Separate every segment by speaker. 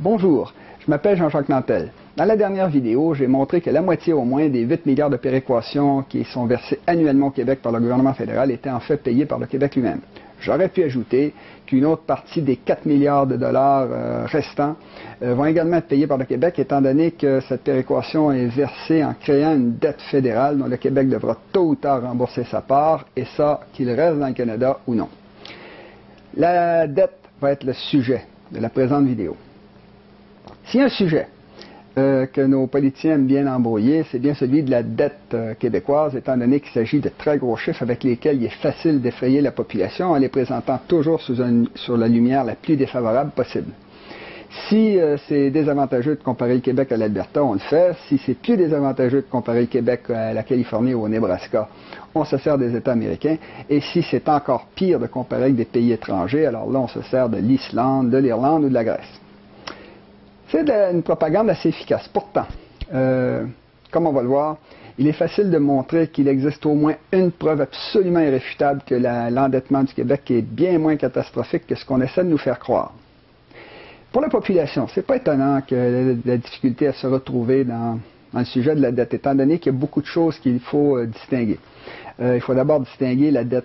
Speaker 1: Bonjour, je m'appelle Jean-Jacques Nantel. Dans la dernière vidéo, j'ai montré que la moitié au moins des 8 milliards de péréquations qui sont versées annuellement au Québec par le gouvernement fédéral étaient en fait payées par le Québec lui-même. J'aurais pu ajouter qu'une autre partie des 4 milliards de dollars restants vont également être payés par le Québec, étant donné que cette péréquation est versée en créant une dette fédérale dont le Québec devra tôt ou tard rembourser sa part, et ça, qu'il reste dans le Canada ou non. La dette va être le sujet de la présente vidéo. S'il y a un sujet que nos politiciens aiment bien embrouiller, c'est bien celui de la dette québécoise, étant donné qu'il s'agit de très gros chiffres avec lesquels il est facile d'effrayer la population en les présentant toujours sur la lumière la plus défavorable possible. Si c'est désavantageux de comparer le Québec à l'Alberta, on le fait. Si c'est plus désavantageux de comparer le Québec à la Californie ou au Nebraska, on se sert des États américains. Et si c'est encore pire de comparer avec des pays étrangers, alors là, on se sert de l'Islande, de l'Irlande ou de la Grèce. C'est une propagande assez efficace. Pourtant, comme on va le voir, il est facile de montrer qu'il existe au moins une preuve absolument irréfutable que l'endettement du Québec est bien moins catastrophique que ce qu'on essaie de nous faire croire. Pour la population, c'est pas étonnant que la difficulté à se retrouver dans le sujet de la dette, étant donné qu'il y a beaucoup de choses qu'il faut distinguer. Il faut d'abord distinguer la dette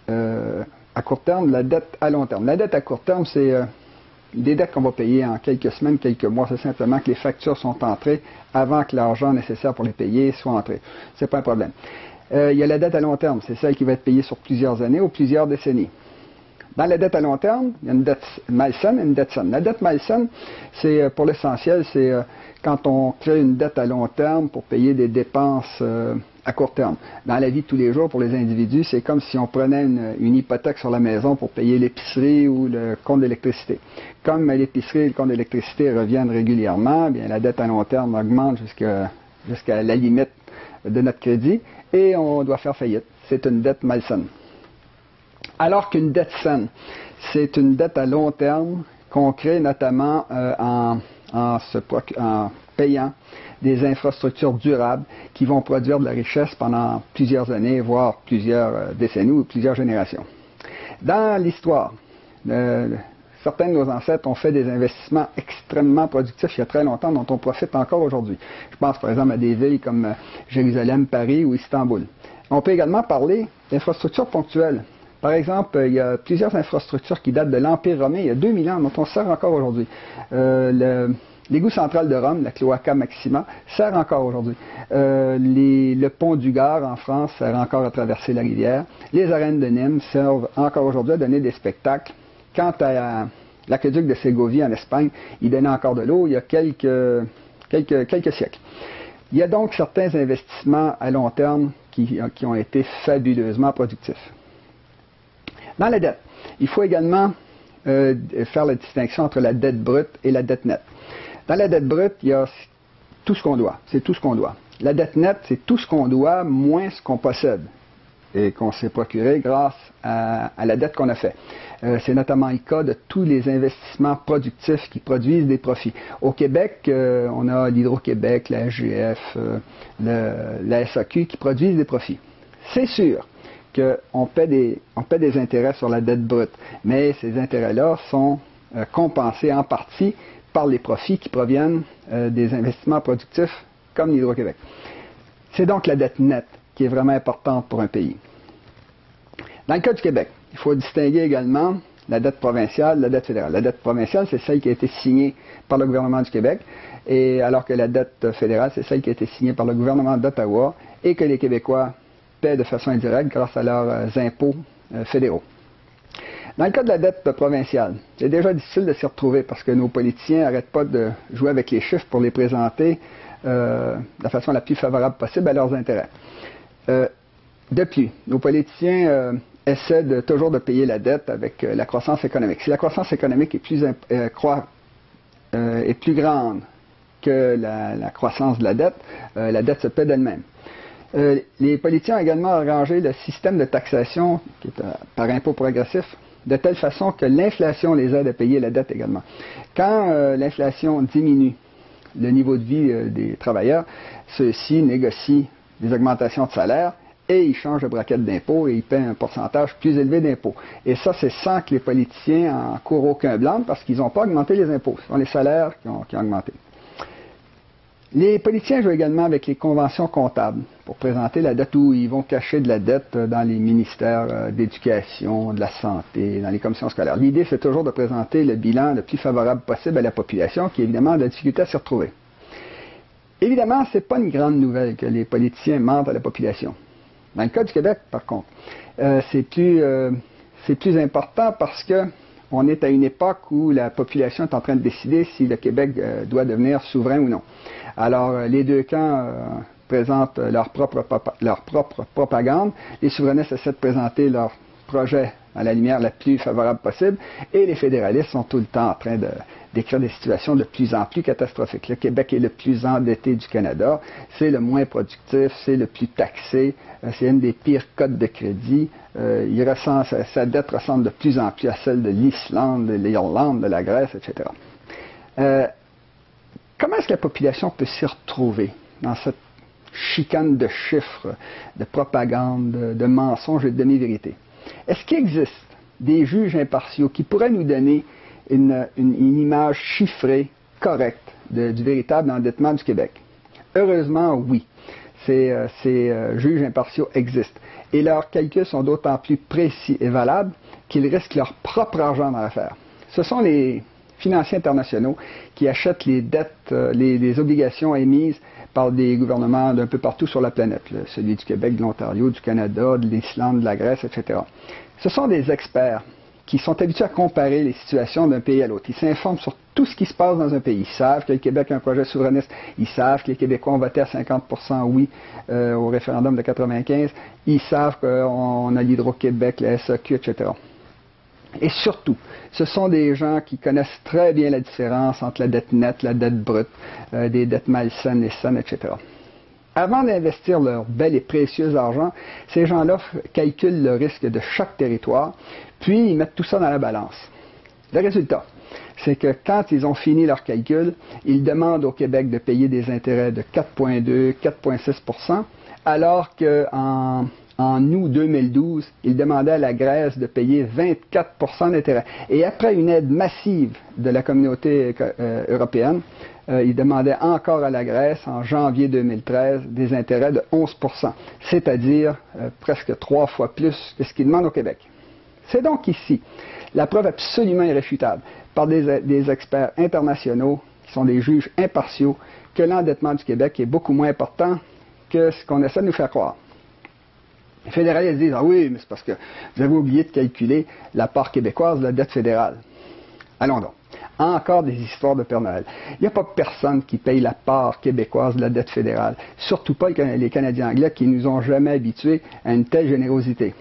Speaker 1: à court terme, la dette à long terme. La dette à court terme, c'est des dettes qu'on va payer en quelques semaines, quelques mois. C'est simplement que les factures sont entrées avant que l'argent nécessaire pour les payer soit entré. C'est pas un problème. Il y a la dette à long terme, c'est celle qui va être payée sur plusieurs années ou plusieurs décennies. Dans la dette à long terme, il y a une dette malsaine et une dette saine. La dette malsaine, c'est pour l'essentiel, c'est quand on crée une dette à long terme pour payer des dépenses à court terme. Dans la vie de tous les jours, pour les individus, c'est comme si on prenait une hypothèque sur la maison pour payer l'épicerie ou le compte d'électricité. Comme l'épicerie et le compte d'électricité reviennent régulièrement, bien la dette à long terme augmente jusqu'à la limite de notre crédit et on doit faire faillite. C'est une dette malsaine. Alors qu'une dette saine, c'est une dette à long terme qu'on crée notamment en payant des infrastructures durables qui vont produire de la richesse pendant plusieurs années, voire plusieurs décennies ou plusieurs générations. Dans l'histoire, certains de nos ancêtres ont fait des investissements extrêmement productifs il y a très longtemps dont on profite encore aujourd'hui. Je pense par exemple à des villes comme Jérusalem, Paris ou Istanbul. On peut également parler d'infrastructures ponctuelles. Par exemple, il y a plusieurs infrastructures qui datent de l'Empire romain, il y a 2000 ans, dont on sert encore aujourd'hui. L'égout central de Rome, la Cloaca Maxima, sert encore aujourd'hui. Le pont du Gard en France sert encore à traverser la rivière. Les arènes de Nîmes servent encore aujourd'hui à donner des spectacles. Quant à l'aqueduc de Ségovie en Espagne, il donnait encore de l'eau il y a quelques siècles. Il y a donc certains investissements à long terme qui ont été fabuleusement productifs. Dans la dette, il faut également faire la distinction entre la dette brute et la dette nette. Dans la dette brute, il y a tout ce qu'on doit. C'est tout ce qu'on doit. La dette nette, c'est tout ce qu'on doit moins ce qu'on possède et qu'on s'est procuré grâce à la dette qu'on a fait. C'est notamment le cas de tous les investissements productifs qui produisent des profits. Au Québec, on a l'Hydro-Québec, la SGF, la SAQ qui produisent des profits. C'est sûr qu'on paie des intérêts sur la dette brute, mais ces intérêts-là sont compensés en partie par les profits qui proviennent des investissements productifs comme l'Hydro-Québec. C'est donc la dette nette qui est vraiment importante pour un pays. Dans le cas du Québec, il faut distinguer également la dette provinciale de la dette fédérale. La dette provinciale, c'est celle qui a été signée par le gouvernement du Québec, et alors que la dette fédérale, c'est celle qui a été signée par le gouvernement d'Ottawa et que les Québécois paient de façon indirecte grâce à leurs impôts fédéraux. Dans le cas de la dette provinciale, c'est déjà difficile de s'y retrouver parce que nos politiciens n'arrêtent pas de jouer avec les chiffres pour les présenter de la façon la plus favorable possible à leurs intérêts. Depuis, nos politiciens essaient toujours de payer la dette avec la croissance économique. Si la croissance économique est plus grande que la croissance de la dette se paie d'elle-même. Les politiciens ont également arrangé le système de taxation, qui est par impôt progressif, de telle façon que l'inflation les aide à payer la dette également. Quand l'inflation diminue le niveau de vie des travailleurs, ceux-ci négocient des augmentations de salaire et ils changent de braquette d'impôt et ils paient un pourcentage plus élevé d'impôts. Et ça, c'est sans que les politiciens en courent aucun blâme parce qu'ils n'ont pas augmenté les impôts. Ce sont les salaires qui ont augmenté. Les politiciens jouent également avec les conventions comptables pour présenter la dette où ils vont cacher de la dette dans les ministères d'éducation, de la santé, dans les commissions scolaires. L'idée, c'est toujours de présenter le bilan le plus favorable possible à la population qui, évidemment, a de la difficulté à s'y retrouver. Évidemment, ce n'est pas une grande nouvelle que les politiciens mentent à la population. Dans le cas du Québec, par contre, c'est plus important parce qu'on est à une époque où la population est en train de décider si le Québec doit devenir souverain ou non. Alors, les deux camps présentent leur propre propagande. Les souverainistes essaient de présenter leur projet à la lumière la plus favorable possible, et les fédéralistes sont tout le temps en train de décrire des situations de plus en plus catastrophiques. Le Québec est le plus endetté du Canada, c'est le moins productif, c'est le plus taxé, c'est une des pires cotes de crédit. Sa dette ressemble de plus en plus à celle de l'Islande, de l'Irlande, de la Grèce, etc. Comment est-ce que la population peut s'y retrouver dans cette chicane de chiffres, de propagande, de mensonges et de demi-vérités? Est-ce qu'il existe des juges impartiaux qui pourraient nous donner une image chiffrée, correcte, du véritable endettement du Québec? Heureusement, oui. Ces juges impartiaux existent. Et leurs calculs sont d'autant plus précis et valables qu'ils risquent leur propre argent dans l'affaire. Ce sont les financiers internationaux qui achètent les dettes, les obligations émises par des gouvernements d'un peu partout sur la planète, celui du Québec, de l'Ontario, du Canada, de l'Islande, de la Grèce, etc. Ce sont des experts qui sont habitués à comparer les situations d'un pays à l'autre. Ils s'informent sur tout ce qui se passe dans un pays. Ils savent que le Québec a un projet souverainiste. Ils savent que les Québécois ont voté à 50% oui au référendum de 95. Ils savent qu'on a l'Hydro-Québec, la SAQ, etc. Et surtout, ce sont des gens qui connaissent très bien la différence entre la dette nette, la dette brute, des dettes malsaines et saines, etc. Avant d'investir leur bel et précieux argent, ces gens-là calculent le risque de chaque territoire, puis ils mettent tout ça dans la balance. Le résultat, c'est que quand ils ont fini leur calcul, ils demandent au Québec de payer des intérêts de 4,2, 4,6 %, alors qu'en août 2012, ils demandaient à la Grèce de payer 24 d'intérêt. Et après une aide massive de la communauté européenne, ils demandaient encore à la Grèce, en janvier 2013, des intérêts de 11 %, c'est-à-dire presque 3 fois plus que ce qu'ils demandent au Québec. C'est donc ici la preuve absolument irréfutable par des experts internationaux, qui sont des juges impartiaux, que l'endettement du Québec est beaucoup moins important que ce qu'on essaie de nous faire croire. Les fédéralistes disent « Ah oui, mais c'est parce que vous avez oublié de calculer la part québécoise de la dette fédérale. » Allons donc. Encore des histoires de Père Noël. Il n'y a pas personne qui paye la part québécoise de la dette fédérale. Surtout pas les Canadiens anglais qui nous ont jamais habitués à une telle générosité.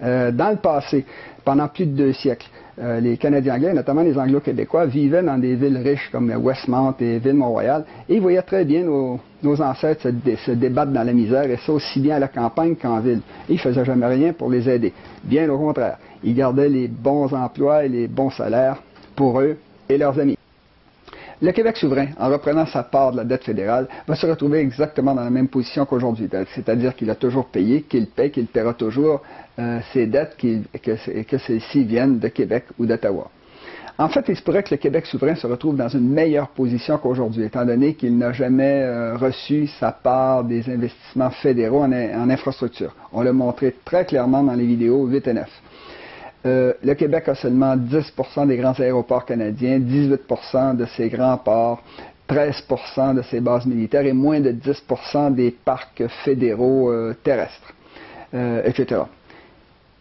Speaker 1: Dans le passé, pendant plus de 2 siècles, les Canadiens anglais, notamment les Anglo-Québécois, vivaient dans des villes riches comme Westmount et Ville-Mont-Royal, et ils voyaient très bien nos ancêtres se débattre dans la misère, et ça aussi bien à la campagne qu'en ville. Et ils ne faisaient jamais rien pour les aider. Bien au contraire, ils gardaient les bons emplois et les bons salaires pour eux et leurs amis. Le Québec souverain, en reprenant sa part de la dette fédérale, va se retrouver exactement dans la même position qu'aujourd'hui. C'est-à-dire qu'il a toujours payé, qu'il paie, qu'il paiera toujours ses dettes, que celles-ci viennent de Québec ou d'Ottawa. En fait, il se pourrait que le Québec souverain se retrouve dans une meilleure position qu'aujourd'hui, étant donné qu'il n'a jamais reçu sa part des investissements fédéraux en infrastructure. On l'a montré très clairement dans les vidéos 8 et 9. Le Québec a seulement 10 % des grands aéroports canadiens, 18 % de ses grands ports, 13 % de ses bases militaires et moins de 10 % des parcs fédéraux terrestres, etc.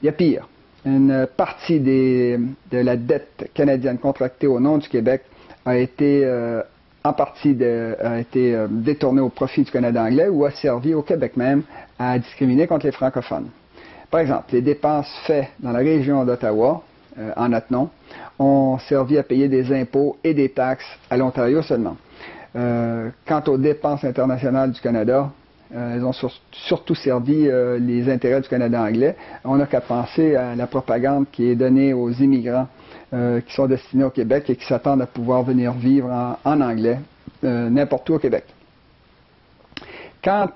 Speaker 1: Il y a pire. Une partie de la dette canadienne contractée au nom du Québec a été détournée au profit du Canada anglais ou a servi au Québec même à discriminer contre les francophones. Par exemple, les dépenses faites dans la région d'Ottawa, en notre nom, ont servi à payer des impôts et des taxes à l'Ontario seulement. Quant aux dépenses internationales du Canada, elles ont surtout servi les intérêts du Canada anglais. On n'a qu'à penser à la propagande qui est donnée aux immigrants qui sont destinés au Québec et qui s'attendent à pouvoir venir vivre en anglais n'importe où au Québec. Quant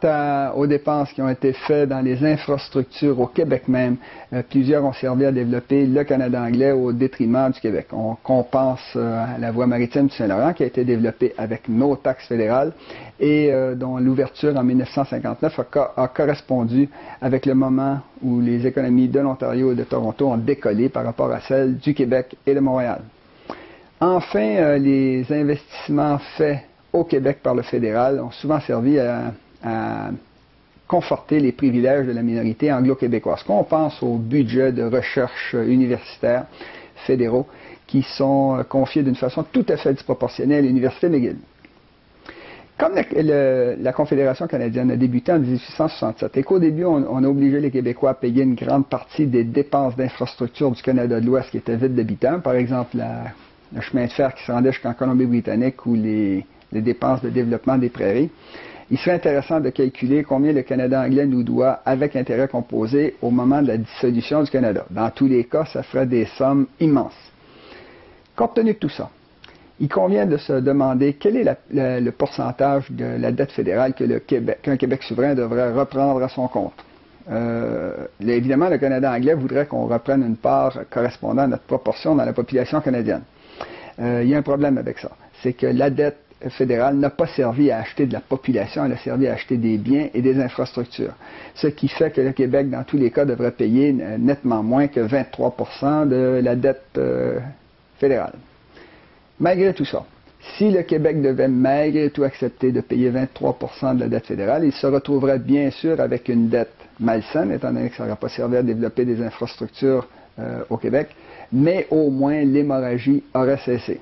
Speaker 1: aux dépenses qui ont été faites dans les infrastructures au Québec même, plusieurs ont servi à développer le Canada anglais au détriment du Québec. On compense la voie maritime du Saint-Laurent qui a été développée avec nos taxes fédérales et dont l'ouverture en 1959 a correspondu avec le moment où les économies de l'Ontario et de Toronto ont décollé par rapport à celles du Québec et de Montréal. Enfin, les investissements faits au Québec par le fédéral ont souvent servi à conforter les privilèges de la minorité anglo-québécoise. Quand on pense aux budgets de recherche universitaires fédéraux qui sont confiés d'une façon tout à fait disproportionnée à l'Université McGill. Comme la Confédération canadienne a débuté en 1867 et qu'au début on a obligé les Québécois à payer une grande partie des dépenses d'infrastructure du Canada de l'Ouest qui étaient vides d'habitants, par exemple le chemin de fer qui se rendait jusqu'en Colombie-Britannique ou les dépenses de développement des prairies, il serait intéressant de calculer combien le Canada anglais nous doit avec intérêts composés au moment de la dissolution du Canada. Dans tous les cas, ça ferait des sommes immenses. Compte tenu de tout ça, il convient de se demander quel est le pourcentage de la dette fédérale qu'un Québec souverain devrait reprendre à son compte. Évidemment, le Canada anglais voudrait qu'on reprenne une part correspondant à notre proportion dans la population canadienne. Il y a un problème avec ça. C'est que la dette fédérale n'a pas servi à acheter de la population, elle a servi à acheter des biens et des infrastructures. Ce qui fait que le Québec, dans tous les cas, devrait payer nettement moins que 23% de la dette fédérale. Malgré tout ça, si le Québec devait malgré tout accepter de payer 23% de la dette fédérale, il se retrouverait bien sûr avec une dette malsaine, étant donné que ça n'aurait pas servi à développer des infrastructures au Québec, mais au moins l'hémorragie aurait cessé.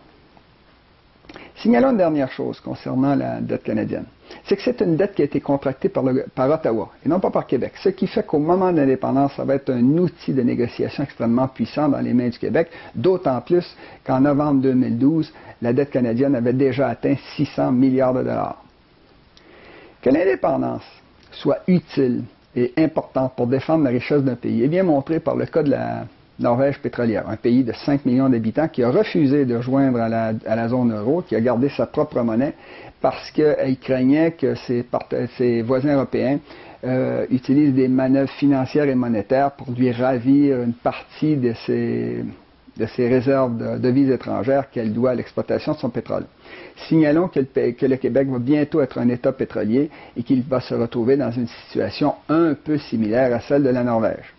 Speaker 1: Signalons une dernière chose concernant la dette canadienne. C'est que c'est une dette qui a été contractée par Ottawa et non pas par Québec. Ce qui fait qu'au moment de l'indépendance, ça va être un outil de négociation extrêmement puissant dans les mains du Québec, d'autant plus qu'en novembre 2012, la dette canadienne avait déjà atteint 600 milliards de dollars. Que l'indépendance soit utile et importante pour défendre la richesse d'un pays est bien montré par le cas de la Norvège pétrolière, un pays de 5 millions d'habitants qui a refusé de rejoindre à la zone euro, qui a gardé sa propre monnaie parce qu'il craignait que ses voisins européens utilisent des manœuvres financières et monétaires pour lui ravir une partie de ses réserves de devises étrangères qu'elle doit à l'exploitation de son pétrole. Signalons que le Québec va bientôt être un État pétrolier et qu'il va se retrouver dans une situation un peu similaire à celle de la Norvège.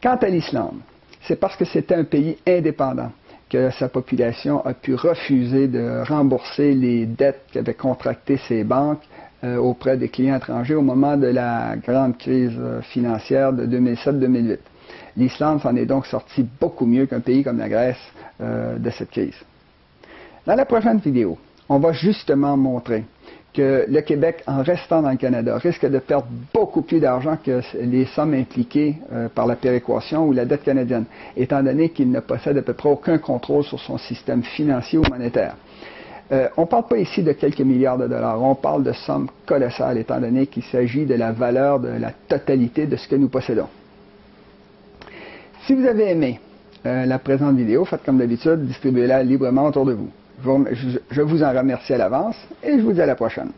Speaker 1: Quant à l'Islande, c'est parce que c'était un pays indépendant que sa population a pu refuser de rembourser les dettes qu'avaient contractées ses banques auprès des clients étrangers au moment de la grande crise financière de 2007-2008. L'Islande s'en est donc sortie beaucoup mieux qu'un pays comme la Grèce de cette crise. Dans la prochaine vidéo, on va justement montrer que le Québec, en restant dans le Canada, risque de perdre beaucoup plus d'argent que les sommes impliquées par la péréquation ou la dette canadienne, étant donné qu'il ne possède à peu près aucun contrôle sur son système financier ou monétaire. On ne parle pas ici de quelques milliards de dollars, on parle de sommes colossales, étant donné qu'il s'agit de la valeur de la totalité de ce que nous possédons. Si vous avez aimé la présente vidéo, faites comme d'habitude, distribuez-la librement autour de vous. Je vous en remercie à l'avance et je vous dis à la prochaine.